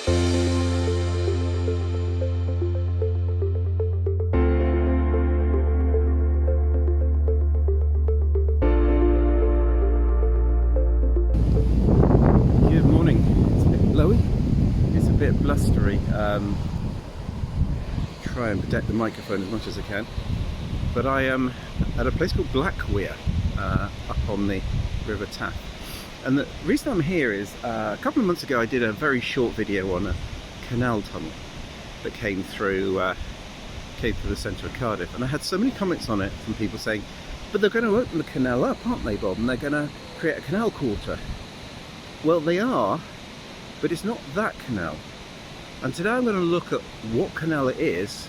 Good morning. It's a bit blowy, it's a bit blustery. Try and protect the microphone as much as I can. But I am at a place called Blackweir, up on the River Taff. And the reason I'm here is a couple of months ago I did a very short video on a canal tunnel that came through the centre of Cardiff, and I had so many comments on it from people saying, but they're going to open the canal up, aren't they, Bob, and they're going to create a canal quarter. Well, they are, but it's not that canal. And today I'm going to look at what canal it is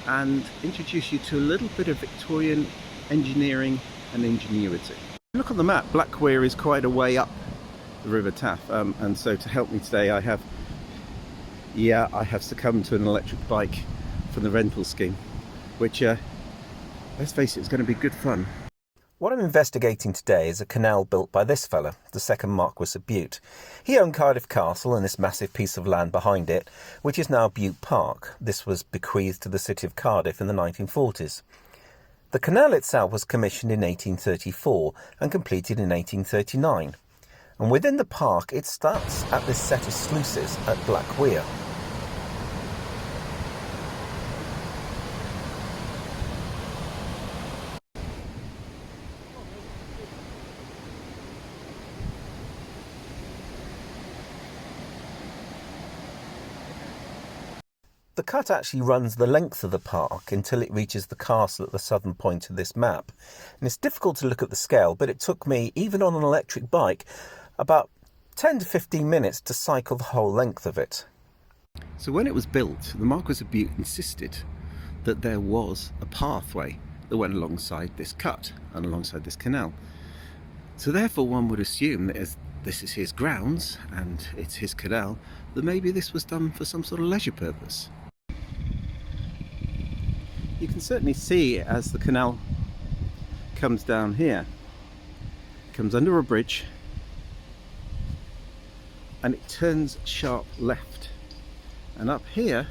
and introduce you to a little bit of Victorian engineering and ingenuity. Look on the map, Blackweir is quite a way up the River Taff, and so to help me today I have succumbed to an electric bike from the rental scheme, which, let's face it, is going to be good fun. What I'm investigating today is a canal built by this fella, the second Marquis of Bute. He owned Cardiff Castle and this massive piece of land behind it, which is now Bute Park. This was bequeathed to the city of Cardiff in the 1940s. The canal itself was commissioned in 1834 and completed in 1839. And within the park it starts at this set of sluices at Blackweir. The cut actually runs the length of the park until it reaches the castle at the southern point of this map. And it's difficult to look at the scale, but it took me, even on an electric bike, about 10 to 15 minutes to cycle the whole length of it. So when it was built, the Marquis of Bute insisted that there was a pathway that went alongside this cut and alongside this canal. So therefore one would assume that as this is his grounds and it's his canal, that maybe this was done for some sort of leisure purpose. You can certainly see as the canal comes down here, it comes under a bridge and it turns sharp left, and up here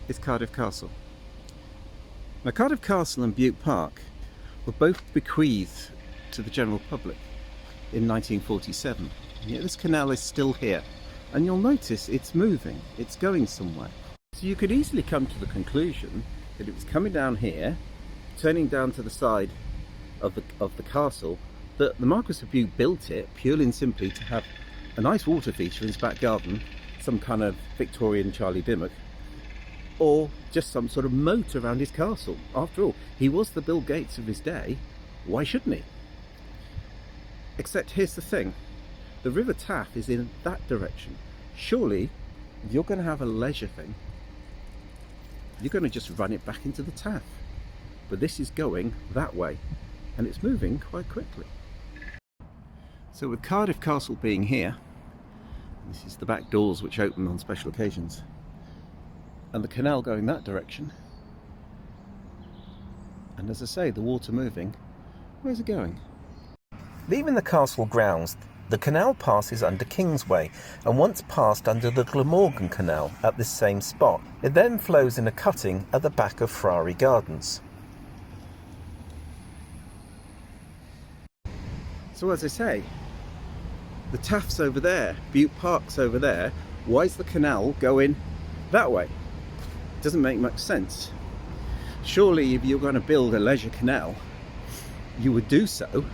is Cardiff Castle. Now Cardiff Castle and Bute Park were both bequeathed to the general public in 1947, and yet this canal is still here, and you'll notice it's moving, it's going somewhere. So you could easily come to the conclusion that it was coming down here, turning down to the side of the castle, that the Marquis of Bute built it purely and simply to have a nice water feature in his back garden, some kind of Victorian Charlie Dimmock, or just some sort of moat around his castle. After all, he was the Bill Gates of his day, why shouldn't he? Except here's the thing, the River Taff is in that direction. Surely, if you're going to have a leisure thing, you're going to just run it back into the Taff. But this is going that way, and it's moving quite quickly. So with Cardiff Castle being here, this is the back doors which open on special occasions, and the canal going that direction, and as I say, the water moving, where's it going? Leaving the castle grounds, the canal passes under Kingsway and once passed under the Glamorgan Canal at this same spot. It then flows in a cutting at the back of Friary Gardens. So as I say, the Taff's over there, Bute Park's over there, why is the canal going that way? It doesn't make much sense. Surely if you're going to build a leisure canal, you would do so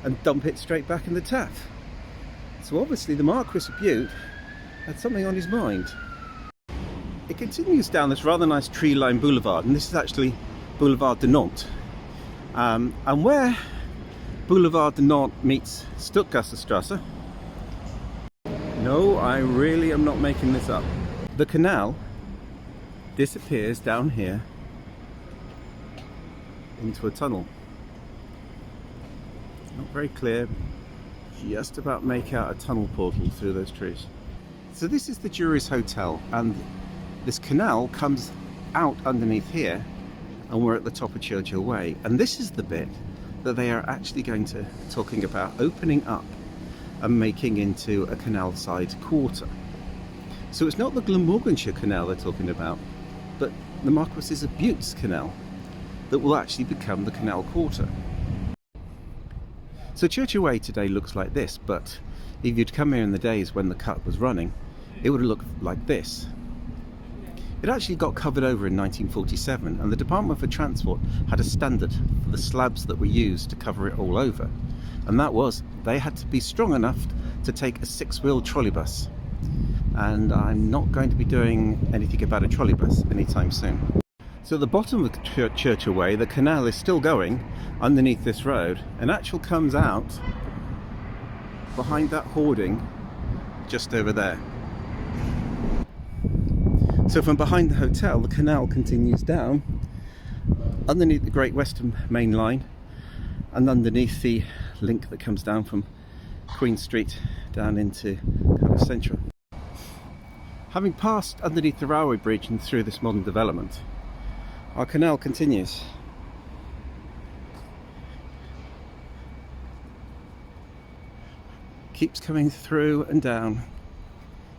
and dump it straight back in the Taff. So obviously the Marquis of Bute had something on his mind. It continues down this rather nice tree-lined boulevard, and this is actually Boulevard de Nantes. And where Boulevard de Nantes meets Stuttgarterstrasse, no, I really am not making this up, the canal disappears down here into a tunnel. Not very clear, just about make out a tunnel portal through those trees. So this is the Jury's Hotel, and this canal comes out underneath here, and we're at the top of Churchill Way, and this is the bit that they are actually talking about opening up and making into a canal side quarter. So it's not the Glamorganshire Canal they're talking about, but the Marquesses of Bute's canal that will actually become the canal quarter. So Church Away today looks like this, but if you'd come here in the days when the cut was running, it would have looked like this. It actually got covered over in 1947, and the Department for Transport had a standard for the slabs that were used to cover it all over, and that was they had to be strong enough to take a 6-wheel trolleybus. And I'm not going to be doing anything about a trolleybus anytime soon. So at the bottom of Church Away, the canal is still going underneath this road, and actually comes out behind that hoarding just over there. So from behind the hotel, the canal continues down underneath the Great Western Main Line and underneath the link that comes down from Queen Street down into Cardiff Central. Having passed underneath the railway bridge and through this modern development, our canal continues. Keeps coming through and down,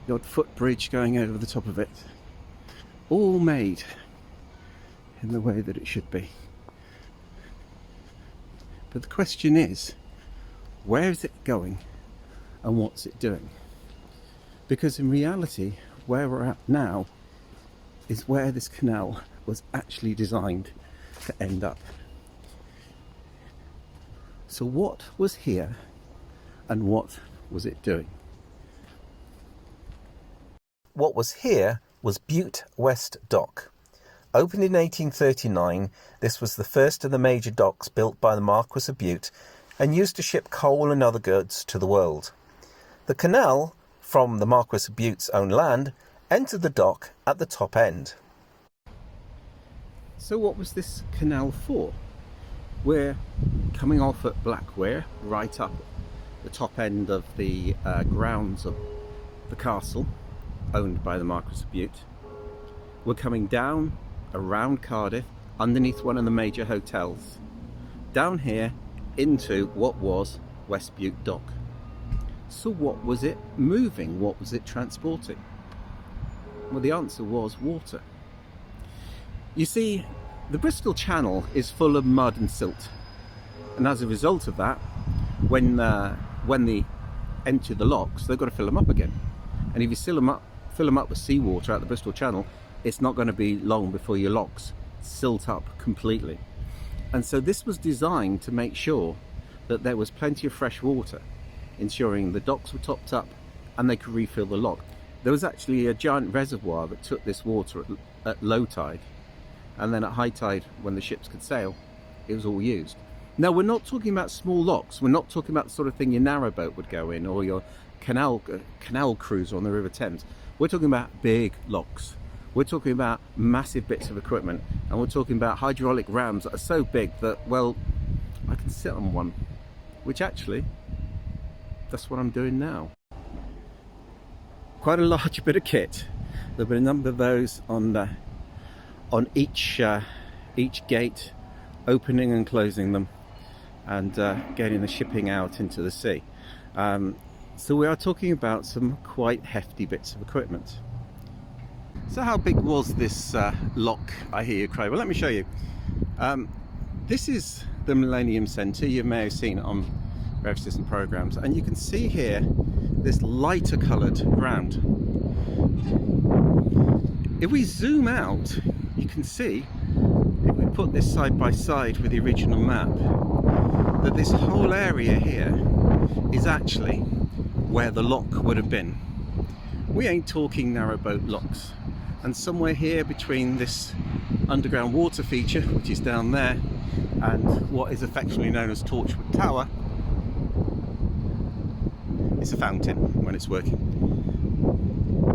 the odd footbridge going over the top of it, all made in the way that it should be. But the question is, where is it going and what's it doing? Because in reality, where we're at now is where this canal was actually designed to end up. So what was here and what was it doing? What was here was Bute West Dock. Opened in 1839, this was the first of the major docks built by the Marquess of Bute and used to ship coal and other goods to the world. The canal, from the Marquess of Bute's own land, entered the dock at the top end. So what was this canal for? We're coming off at Blackware, right up the top end of the grounds of the castle, owned by the Marquess of Bute. We're coming down around Cardiff, underneath one of the major hotels, down here into what was West Bute Dock. So what was it moving? What was it transporting? Well, the answer was water. You see, the Bristol Channel is full of mud and silt, and as a result of that, when they enter the locks, they've got to fill them up again. And if you fill them up with seawater out the Bristol Channel, it's not going to be long before your locks silt up completely. And so this was designed to make sure that there was plenty of fresh water, ensuring the docks were topped up and they could refill the lock. There was actually a giant reservoir that took this water at low tide, and then at high tide, when the ships could sail, it was all used. Now, we're not talking about small locks. We're not talking about the sort of thing your narrowboat would go in, or your canal cruiser on the River Thames. We're talking about big locks. We're talking about massive bits of equipment, and we're talking about hydraulic rams that are so big that, well, I can sit on one, which actually, that's what I'm doing now. Quite a large bit of kit. There'll be a number of those on each gate, opening and closing them, and getting the shipping out into the sea. So we are talking about some quite hefty bits of equipment. So how big was this lock, I hear you cry? Well, let me show you. This is the Millennium Centre. You may have seen it on various different programs, and you can see here this lighter coloured ground. If we zoom out, you can see, if we put this side by side with the original map, that this whole area here is actually where the lock would have been. We ain't talking narrowboat locks. And somewhere here between this underground water feature, which is down there, and what is affectionately known as Torchwood Tower, it's a fountain when it's working.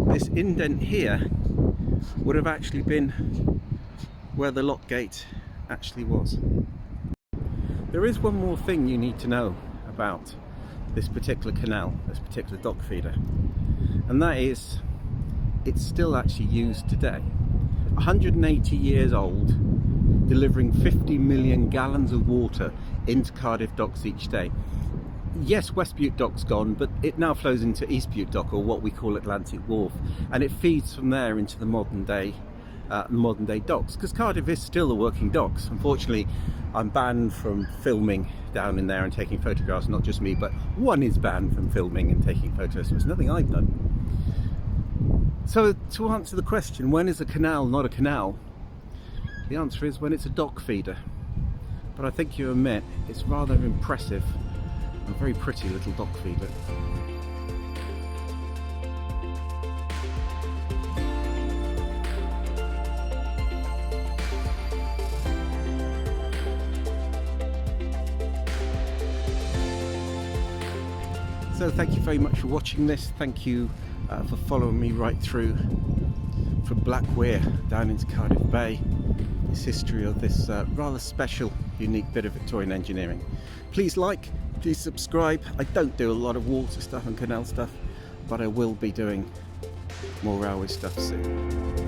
This indent here would have actually been where the lock gate actually was. There is one more thing you need to know about this particular canal, this particular dock feeder, and that is it's still actually used today. 180 years old, delivering 50 million gallons of water into Cardiff docks each day. yes, West Bute Dock's gone, but it now flows into East Bute Dock, or what we call Atlantic Wharf, and it feeds from there into the modern day docks, because Cardiff is still a working docks. Unfortunately, I'm banned from filming down in there and taking photographs. Not just me, but one is banned from filming and taking photos, so it's nothing I've done. So to answer the question, when is a canal not a canal? The answer is when it's a dock feeder. But I think you admit it's rather impressive and a very pretty little dock feeder. So thank you very much for watching this. Thank you for following me right through from Black Weir down into Cardiff Bay. This history of this rather special, unique bit of Victorian engineering. Please like, please subscribe. I don't do a lot of water stuff and canal stuff, but I will be doing more railway stuff soon.